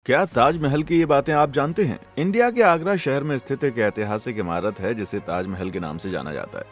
क्या ताजमहल की ये बातें आप जानते हैं? इंडिया के आगरा शहर में स्थित एक ऐतिहासिक इमारत है जिसे ताजमहल के नाम से जाना जाता है।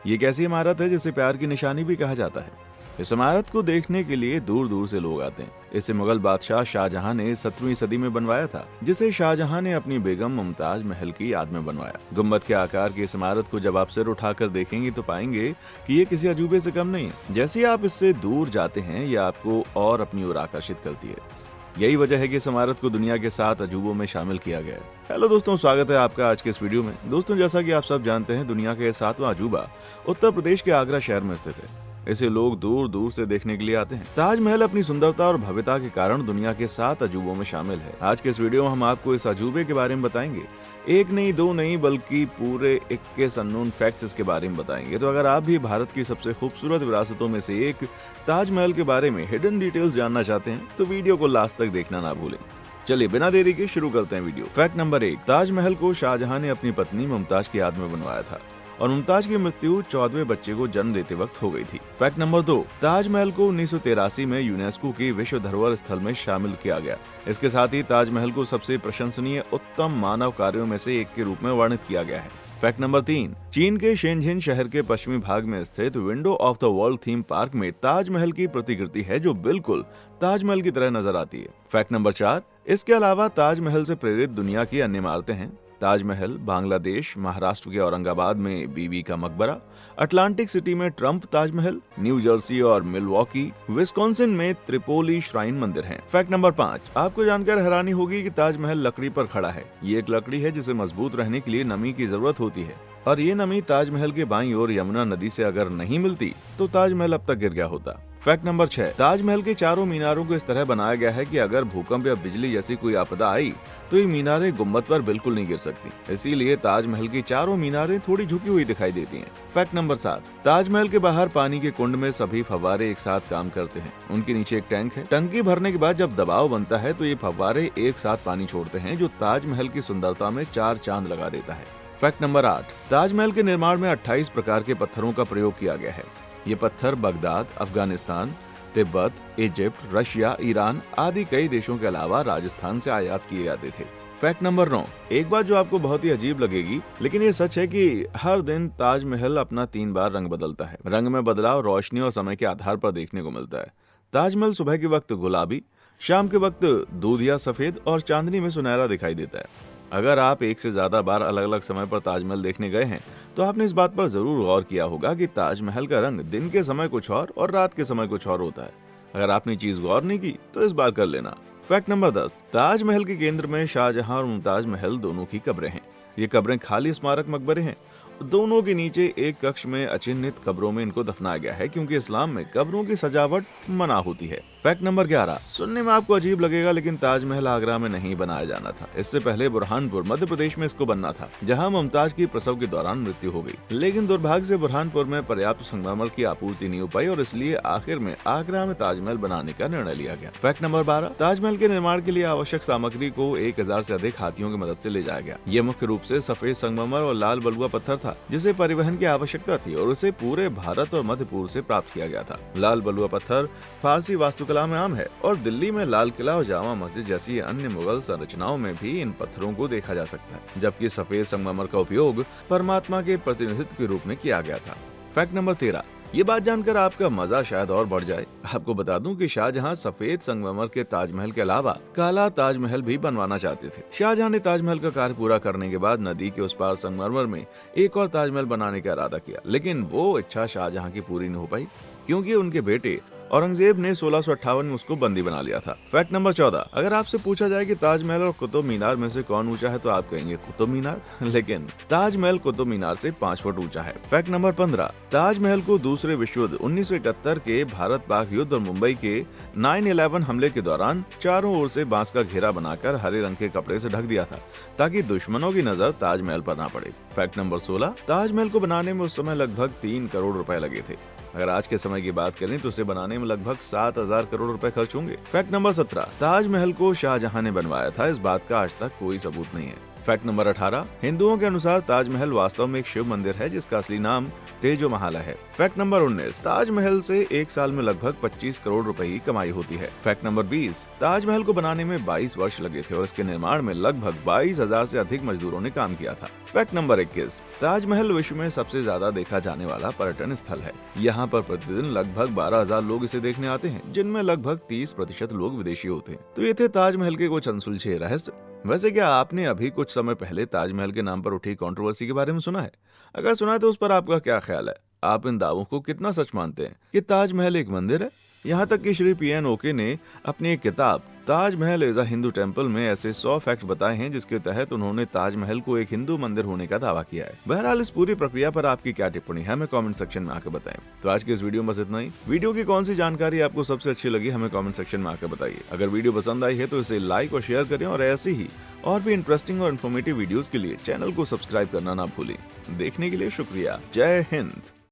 ये एक ऐसी इमारत है जिसे प्यार की निशानी भी कहा जाता है। इस इमारत को देखने के लिए दूर दूर से लोग आते हैं। इसे मुगल बादशाह शाहजहां ने 17वीं सदी में बनवाया था, जिसे शाहजहां ने अपनी बेगम मुमताज महल की याद में बनवाया। गुम्बद के आकार की इस इमारत को जब आप सिर उठाकर देखेंगे तो पाएंगे कि ये किसी अजूबे से कम नहीं है। जैसे ही आप इससे दूर जाते हैं, ये आपको और अपनी ओर आकर्षित करती है। यही वजह है कि इस इमारत को दुनिया के 7 अजूबों में शामिल किया गया है। हेलो दोस्तों, स्वागत है आपका आज के इस वीडियो में। दोस्तों, जैसा कि आप सब जानते हैं, दुनिया का 7वां अजूबा उत्तर प्रदेश के आगरा शहर में स्थित है। इसे लोग दूर दूर से देखने के लिए आते हैं। ताजमहल अपनी सुंदरता और भव्यता के कारण दुनिया के 7 अजूबों में शामिल है। आज के इस वीडियो में हम आपको इस अजूबे के बारे में बताएंगे। एक नहीं, दो नहीं, बल्कि पूरे 21 अननोन फैक्ट्स इसके बारे में बताएंगे। तो अगर आप भी भारत की सबसे खूबसूरत विरासतों में से एक ताजमहल के बारे में हिडन डिटेल्स जानना चाहते हैं तो वीडियो को लास्ट तक देखना ना भूलें। चलिए बिना देरी के शुरू करते हैं वीडियो। फैक्ट नंबर 1, ताजमहल को शाहजहां ने अपनी पत्नी मुमताज की याद में बनवाया था और मुमताज की मृत्यु 14वें बच्चे को जन्म देते वक्त हो गई थी। फैक्ट नंबर 2, ताजमहल को 1983 में यूनेस्को की विश्व धरोहर स्थल में शामिल किया गया। इसके साथ ही ताजमहल को सबसे प्रशंसनीय उत्तम मानव कार्यों में से एक के रूप में वर्णित किया गया है। फैक्ट नंबर 3, चीन के शेनझिन शहर के पश्चिमी भाग में स्थित window of the world theme park में ताजमहल की प्रतिकृति है जो बिल्कुल ताजमहल की तरह नजर आती है। फैक्ट नंबर 4, इसके अलावा ताजमहल से प्रेरित दुनिया की अन्य इमारतें हैं। ताजमहल, बांग्लादेश, महाराष्ट्र के औरंगाबाद में बीबी का मकबरा, अटलांटिक सिटी में ट्रंप ताजमहल, न्यू जर्सी और मिलवॉकी, विस्कॉन्सिन में त्रिपोली श्राइन मंदिर हैं। फैक्ट नंबर 5, आपको जानकर हैरानी होगी कि ताजमहल लकड़ी पर खड़ा है। ये एक लकड़ी है जिसे मजबूत रहने के लिए नमी की जरूरत होती है और ये नमी ताजमहल के बाईं ओर यमुना नदी से अगर नहीं मिलती तो ताजमहल अब तक गिर गया होता। फैक्ट नंबर 6, ताजमहल के चारों मीनारों को इस तरह बनाया गया है कि अगर भूकंप या बिजली जैसी कोई आपदा आई तो ये मीनारें गुम्बद पर बिल्कुल नहीं गिर सकती। इसीलिए ताजमहल की चारों मीनारें थोड़ी झुकी हुई दिखाई देती हैं। फैक्ट नंबर 7, ताजमहल के बाहर पानी के कुंड में सभी फव्वारे एक साथ काम करते हैं। उनके नीचे एक टैंक है। टंकी भरने के बाद जब दबाव बनता है तो ये फव्वारे एक साथ पानी छोड़ते हैं, जो ताजमहल की सुंदरता में 4 चांद लगा देता है। फैक्ट नंबर 8, ताजमहल के निर्माण में 28 प्रकार के पत्थरों का प्रयोग किया गया है। ये पत्थर Baghdad, Afghanistan, Tibet, Egypt, Russia, Iran आदि कई देशों के अलावा राजस्थान से आयात किए जाते थे। फैक्ट नंबर 9, एक बात जो आपको बहुत ही अजीब लगेगी, लेकिन ये सच है कि हर दिन ताजमहल अपना 3 बार रंग बदलता है। रंग में बदलाव रोशनी और समय के आधार पर देखने को मिलता है। ताजमहल सुबह के वक्त गुलाबी, शाम के वक्त दूधिया सफेद और चांदनी में सुनहरा दिखाई देता है। अगर आप एक से ज्यादा बार अलग अलग समय पर ताजमहल देखने गए हैं तो आपने इस बात पर जरूर गौर किया होगा कि ताजमहल का रंग दिन के समय कुछ और रात के समय कुछ और होता है। अगर आपने चीज गौर नहीं की तो इस बार कर लेना। फैक्ट नंबर 10, ताजमहल के केंद्र में शाहजहां और मुमताज महल दोनों की कब्रें हैं। ये कब्रें खाली स्मारक मकबरे हैं। दोनों के नीचे एक कक्ष में अचिन्हित कब्रों में इनको दफनाया गया है, क्योंकि इस्लाम में कब्रों की सजावट मना होती है। फैक्ट नंबर 11, सुनने में आपको अजीब लगेगा, लेकिन ताजमहल आगरा में नहीं बनाया जाना था। इससे पहले बुरहानपुर मध्य प्रदेश में इसको बनना था, जहां मुमताज की प्रसव के दौरान मृत्यु हो गई। लेकिन दुर्भाग्य से बुरहानपुर में पर्याप्त संगमरमर की आपूर्ति नहीं हो पाई और इसलिए आखिर में आगरा में ताजमहल बनाने का निर्णय लिया गया। फैक्ट नंबर 12, ताजमहल के निर्माण के लिए आवश्यक सामग्री को 1000 से अधिक हाथियों की मदद से ले जाया गया। यह मुख्य रूप से सफेद संगमरमर और लाल बलुआ पत्थर था, जिसे परिवहन की आवश्यकता थी और उसे पूरे भारत और मध्य पूर्व से प्राप्त किया गया था। लाल बलुआ पत्थर फारसी वास्तुकला में आम है और दिल्ली में लाल किला और जामा मस्जिद जैसी अन्य मुगल संरचनाओं में भी इन पत्थरों को देखा जा सकता है, जबकि सफेद संगमरमर का उपयोग परमात्मा के प्रतिनिधित्व के रूप में किया गया था। फैक्ट नंबर 13, ये बात जानकर आपका मजा शायद और बढ़ जाए। आपको बता दूं कि शाहजहां सफेद संगमरमर के ताजमहल के अलावा काला ताजमहल भी बनवाना चाहते थे। शाहजहां ने ताजमहल का कार्य पूरा करने के बाद नदी के उस पार संगमरमर में एक और ताजमहल बनाने का इरादा किया, लेकिन वो इच्छा शाहजहां की पूरी नहीं हो पाई, क्योंकि उनके बेटे औरंगजेब ने 1658 में उसको बंदी बना लिया था। फैक्ट नंबर 14, अगर आपसे पूछा जाए कि ताजमहल और कुतुब मीनार में से कौन ऊंचा है तो आप कहेंगे कुतुब मीनार, लेकिन ताजमहल कुतुब मीनार से 5 फुट ऊंचा है। फैक्ट नंबर 15, ताजमहल को दूसरे विश्व युद्ध 1971 के भारत पाक युद्ध और मुंबई के 9/11 हमले के दौरान चारों ओर से बांस का घेरा बनाकर हरे रंग के कपड़े से ढक दिया था, ताकि दुश्मनों की नजर ताजमहल पर ना पड़े। फैक्ट नंबर 16, ताजमहल को बनाने में उस समय लगभग 3 करोड़ रुपए लगे थे। अगर आज के समय की बात करें तो उसे बनाने में लगभग 7000 करोड़ रुपए खर्च होंगे। फैक्ट नंबर 17, ताजमहल को शाहजहां ने बनवाया था, इस बात का आज तक कोई सबूत नहीं है। फैक्ट नंबर 18, हिंदुओं के अनुसार ताजमहल वास्तव में एक शिव मंदिर है जिसका असली नाम तेजोमहाला है। फैक्ट नंबर 19, ताजमहल से एक साल में लगभग 25 करोड़ रुपए की कमाई होती है। फैक्ट नंबर 20, ताजमहल को बनाने में 22 वर्ष लगे थे और इसके निर्माण में लगभग 22,000 से अधिक मजदूरों ने काम किया था। फैक्ट नंबर 21, ताजमहल विश्व में सबसे ज्यादा देखा जाने वाला पर्यटन स्थल है। यहाँ पर प्रतिदिन लगभग 12,000 लोग इसे देखने आते हैं, जिनमें लगभग 30% लोग विदेशी होते हैं। तो ये थे ताजमहल के कुछ अनसुलझे रहस्य। वैसे क्या आपने अभी कुछ समय पहले ताजमहल के नाम पर उठी कंट्रोवर्सी के बारे में सुना है? अगर सुना है तो उस पर आपका क्या ख्याल है? आप इन दावों को कितना सच मानते हैं कि ताजमहल एक मंदिर है? यहाँ तक कि श्री PN ओके ने अपनी एक किताब Taj Mahal is a Hindu temple में ऐसे 100 फैक्ट बताए हैं जिसके तहत उन्होंने ताजमहल को एक हिंदू मंदिर होने का दावा किया है। बहरहाल इस पूरी प्रक्रिया पर आपकी क्या टिप्पणी है, हमें कमेंट सेक्शन में आकर बताएं। तो आज के इस वीडियो में बस इतना ही। वीडियो की कौन सी जानकारी आपको सबसे अच्छी लगी हमें कमेंट सेक्शन में आकर बताइए। अगर वीडियो पसंद आई है तो इसे लाइक और शेयर करें और ऐसी ही और भी इंटरेस्टिंग और इन्फॉर्मेटिव वीडियोस के लिए चैनल को सब्सक्राइब करना ना भूलें। देखने के लिए शुक्रिया। जय हिंद।